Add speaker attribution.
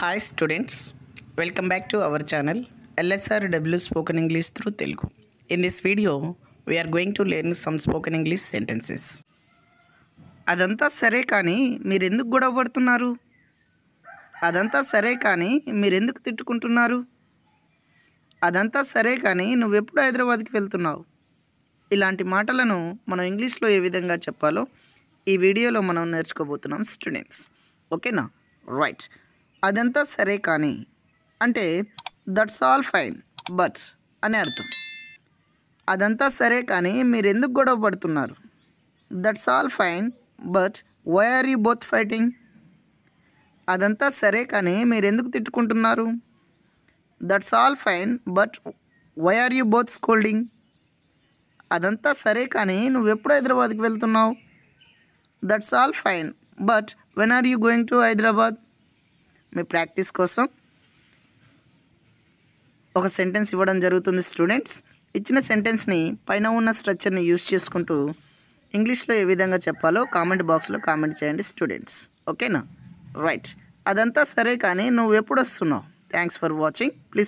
Speaker 1: Hi students, welcome back to our channel LSRW Spoken English through Telugu. In this video, we are going to learn some spoken English sentences. అదంతా సరే కానీ మీరెందుకు గొడవ పడుతున్నారు? అదంతా సరే కానీ మీరెందుకు తిట్టుకుంటున్నారు? అదంతా సరే కానీ నువ్వెప్పుడు హైదరాబాద్కి వెళ్తున్నావు? ఇలాంటి మాటలను మనం ఇంగ్లీష్లో ఏ విధంగా చెప్పాలో ఈ వీడియోలో మనం నేర్చుకోబోతున్నాం స్టూడెంట్స్. ఓకేనా? రైట్. అదంతా సరే కానీ అంటే దట్స్ ఆల్ ఫైన్ బట్ అని అర్థం. అదంతా సరే కానీ మీరెందుకు గొడవ పడుతున్నారు? That's all fine but why are you both fighting? అదంతా సరే కానీ మీరెందుకు తిట్టుకుంటున్నారు? That's all fine but why are you both scolding? అదంతా సరే కానీ నువ్వెప్పుడు హైదరాబాద్కి వెళ్తున్నావు? That's all fine but when are you going to Hyderabad? మీ ప్రాక్టీస్ కోసం ఒక సెంటెన్స్ ఇవ్వడం జరుగుతుంది స్టూడెంట్స్. ఇచ్చిన సెంటెన్స్ని పైన ఉన్న స్ట్రక్చర్ని యూస్ చేసుకుంటూ ఇంగ్లీష్లో ఏ విధంగా చెప్పాలో కామెంట్ బాక్స్లో కామెంట్ చేయండి స్టూడెంట్స్. ఓకేనా? రైట్. అదంతా సరే కానీ నువ్వు ఎప్పుడు వస్తున్నావు? Thanks for watching. ప్లీజ్